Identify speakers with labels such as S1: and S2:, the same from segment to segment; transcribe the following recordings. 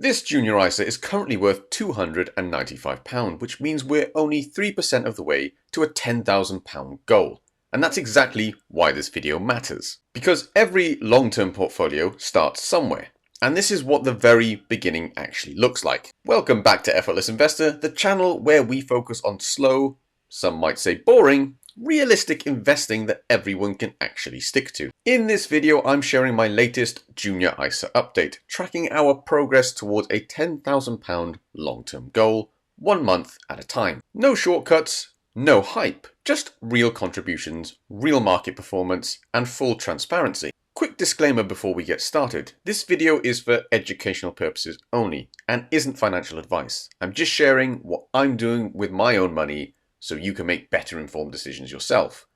S1: This junior ISA is currently worth £295, which means we're only 3% of the way to a £10,000 goal. And that's exactly why this video matters. Because every long-term portfolio starts somewhere. And this is what the very beginning actually looks like. Welcome back to Effortless Investor, the channel where we focus on slow, some might say boring, realistic investing that everyone can actually stick to. In this video, I'm sharing my latest junior ISA update, tracking our progress towards a £10,000 long-term goal, 1 month at a time. No shortcuts, no hype, just real contributions, real market performance, and full transparency. Quick disclaimer before we get started. This video is for educational purposes only and isn't financial advice. I'm just sharing what I'm doing with my own money so you can make better informed decisions yourself.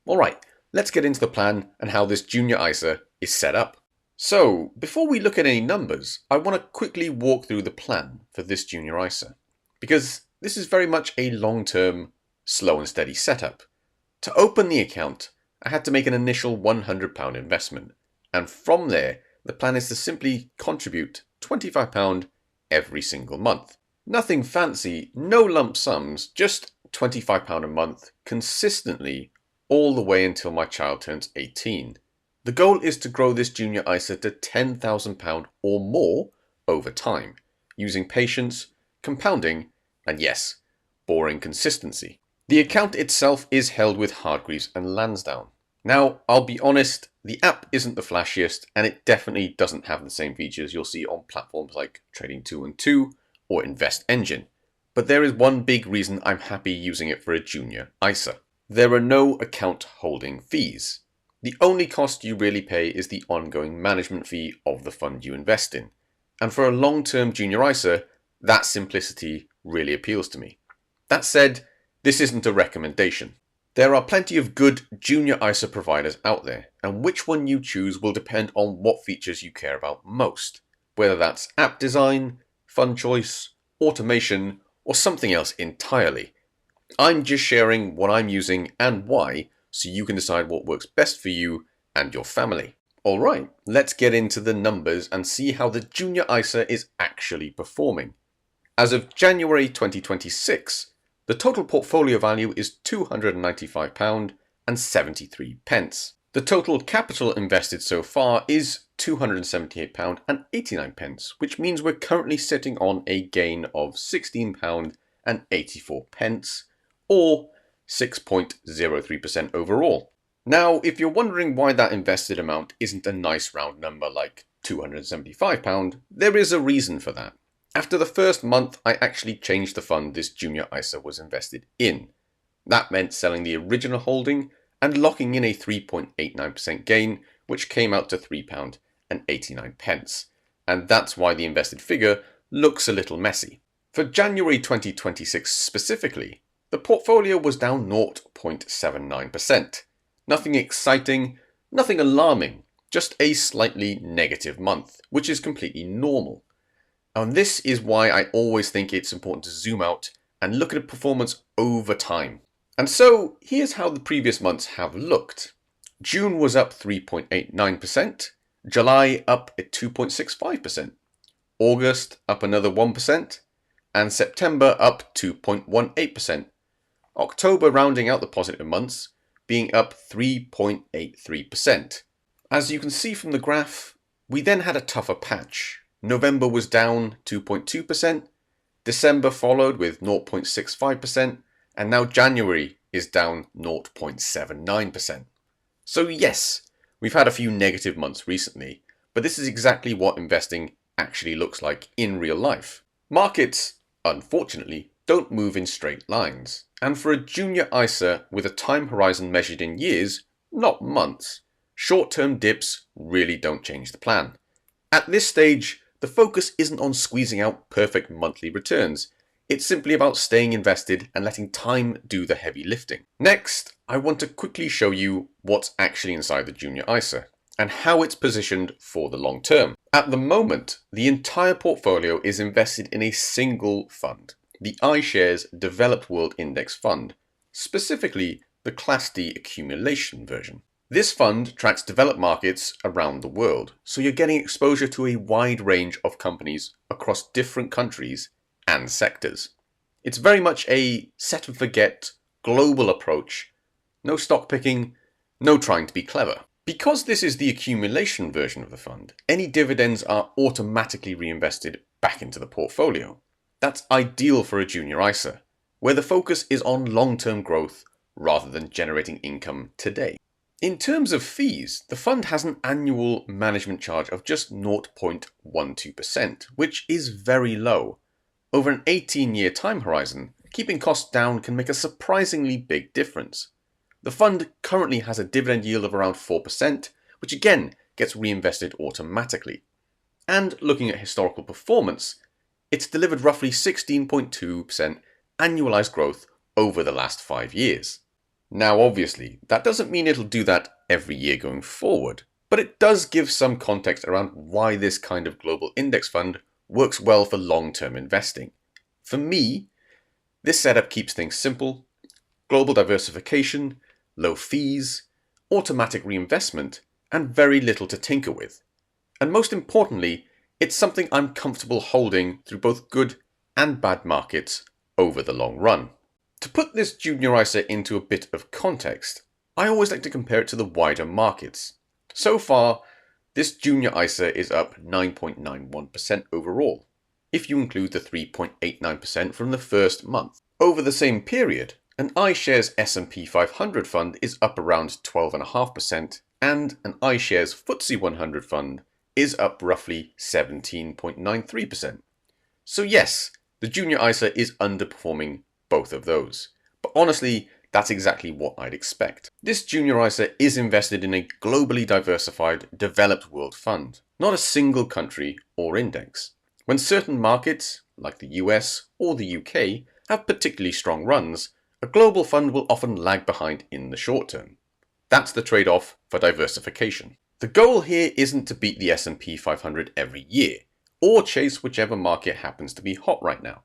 S1: Alright, let's get into the plan and how this junior ISA is set up. So, before we look at any numbers, I want to quickly walk through the plan for this junior ISA, because this is very much a long-term, slow and steady setup. To open the account, I had to make an initial £100 investment, and from there, the plan is to simply contribute £25 every single month. Nothing fancy, no lump sums, just £25 a month consistently all the way until my child turns 18. The goal is to grow this junior ISA to £10,000 or more over time, using patience, compounding, and yes, boring consistency. The account itself is held with Hargreaves and Lansdown. Now, I'll be honest, the app isn't the flashiest and it definitely doesn't have the same features you'll see on platforms like Trading212 or Invest Engine. But there is one big reason I'm happy using it for a junior ISA. There are no account holding fees. The only cost you really pay is the ongoing management fee of the fund you invest in. And for a long-term junior ISA, that simplicity really appeals to me. That said, this isn't a recommendation. There are plenty of good junior ISA providers out there, and which one you choose will depend on what features you care about most, whether that's app design, fund choice, automation, or something else entirely. I'm just sharing what I'm using and why, so you can decide what works best for you and your family. Alright, let's get into the numbers and see how the junior ISA is actually performing. As of January 2026, the total portfolio value is £295.73. The total capital invested so far is £278.89, which means we're currently sitting on a gain of £16.84, or 6.03% overall. Now, if you're wondering why that invested amount isn't a nice round number like £275, there is a reason for that. After the first month, I actually changed the fund this junior ISA was invested in. That meant selling the original holding and locking in a 3.89% gain, which came out to £3.89. And that's why the invested figure looks a little messy. For January 2026 specifically, the portfolio was down 0.79%. Nothing exciting, nothing alarming, just a slightly negative month, which is completely normal. And this is why I always think it's important to zoom out and look at a performance over time. And so here's how the previous months have looked. June was up 3.89%, July up at 2.65%, August up another 1%, and September up 2.18%. October rounding out the positive months, being up 3.83%. As you can see from the graph, we then had a tougher patch. November was down 2.2%, December followed with 0.65%, and now January is down 0.79%. So yes, we've had a few negative months recently, but this is exactly what investing actually looks like in real life. Markets, unfortunately, don't move in straight lines, and for a junior ISA with a time horizon measured in years, not months, short-term dips really don't change the plan. At this stage, the focus isn't on squeezing out perfect monthly returns. It's simply about staying invested and letting time do the heavy lifting. Next, I want to quickly show you what's actually inside the junior ISA and how it's positioned for the long term. At the moment, the entire portfolio is invested in a single fund, the iShares Developed World Index Fund, specifically the Class D accumulation version. This fund tracks developed markets around the world, so you're getting exposure to a wide range of companies across different countries and sectors. It's very much a set and forget global approach. No stock picking, no trying to be clever. Because this is the accumulation version of the fund, any dividends are automatically reinvested back into the portfolio. That's ideal for a junior ISA, where the focus is on long-term growth rather than generating income today. In terms of fees, the fund has an annual management charge of just 0.12%, which is very low. Over an 18-year time horizon, keeping costs down can make a surprisingly big difference. The fund currently has a dividend yield of around 4%, which again gets reinvested automatically. And looking at historical performance, it's delivered roughly 16.2% annualized growth over the last 5 years. Now obviously, that doesn't mean it'll do that every year going forward, but it does give some context around why this kind of global index fund works well for long-term investing. For me, this setup keeps things simple: global diversification, low fees, automatic reinvestment, and very little to tinker with. And most importantly, it's something I'm comfortable holding through both good and bad markets over the long run. To put this junior ISA into a bit of context, I always like to compare it to the wider markets. So far, this junior ISA is up 9.91% overall, if you include the 3.89% from the first month. Over the same period, an iShares S&P 500 fund is up around 12.5%, and an iShares FTSE 100 fund is up roughly 17.93%. So yes, the junior ISA is underperforming both of those. But honestly, that's exactly what I'd expect. This junior ISA is invested in a globally diversified, developed world fund, not a single country or index. When certain markets, like the US or the UK, have particularly strong runs, a global fund will often lag behind in the short term. That's the trade-off for diversification. The goal here isn't to beat the S&P 500 every year, or chase whichever market happens to be hot right now.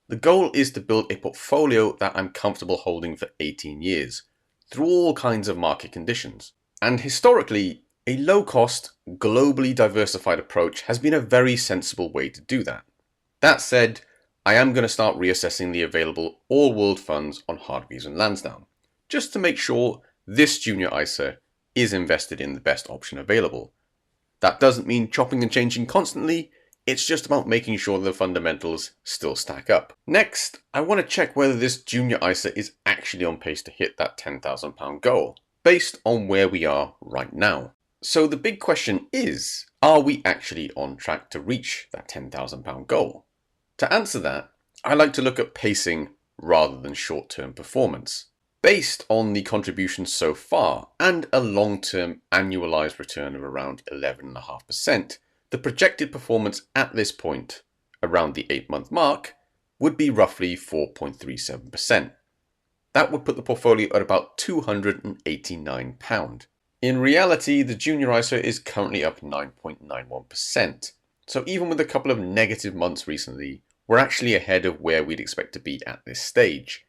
S1: The goal is to build a portfolio that I'm comfortable holding for 18 years, through all kinds of market conditions. And historically, a low-cost, globally diversified approach has been a very sensible way to do that. That said, I am going to start reassessing the available all-world funds on Hargreaves and Lansdown, just to make sure this junior ISA is invested in the best option available. That doesn't mean chopping and changing constantly. It's just about making sure the fundamentals still stack up. Next, I want to check whether this junior ISA is actually on pace to hit that £10,000 goal, based on where we are right now. So the big question is, are we actually on track to reach that £10,000 goal? To answer that, I like to look at pacing rather than short-term performance. Based on the contributions so far and a long-term annualized return of around 11.5%, the projected performance at this point, around the 8-month mark, would be roughly 4.37%. That would put the portfolio at about £289. In reality, the junior ISA is currently up 9.91%. So even with a couple of negative months recently, we're actually ahead of where we'd expect to be at this stage.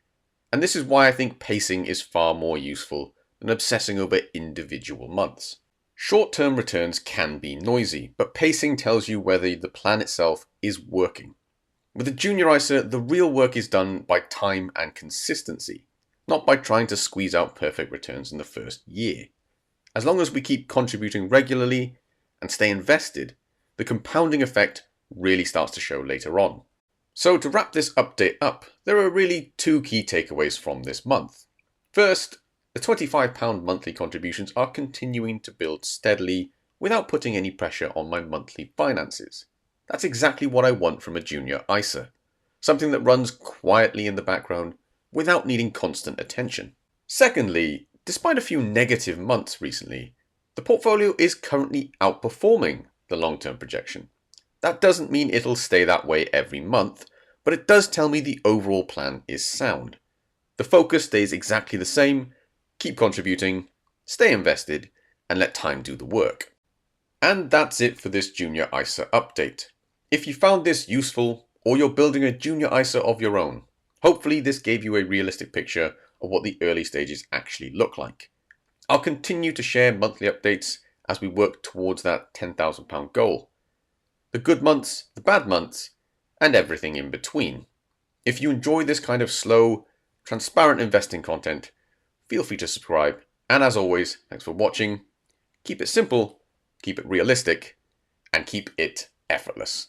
S1: And this is why I think pacing is far more useful than obsessing over individual months. Short-term returns can be noisy, but pacing tells you whether the plan itself is working. With a junior ISA, the real work is done by time and consistency, not by trying to squeeze out perfect returns in the first year. As long as we keep contributing regularly and stay invested, the compounding effect really starts to show later on. So to wrap this update up, there are really two key takeaways from this month. First, the £25 monthly contributions are continuing to build steadily without putting any pressure on my monthly finances. That's exactly what I want from a junior ISA, something that runs quietly in the background without needing constant attention. Secondly, despite a few negative months recently, the portfolio is currently outperforming the long-term projection. That doesn't mean it'll stay that way every month, but it does tell me the overall plan is sound. The focus stays exactly the same: keep contributing, stay invested, and let time do the work. And that's it for this junior ISA update. If you found this useful, or you're building a junior ISA of your own, hopefully this gave you a realistic picture of what the early stages actually look like. I'll continue to share monthly updates as we work towards that £10,000 goal. The good months, the bad months, and everything in between. If you enjoy this kind of slow, transparent investing content, feel free to subscribe. And as always, thanks for watching. Keep it simple, keep it realistic, and keep it effortless.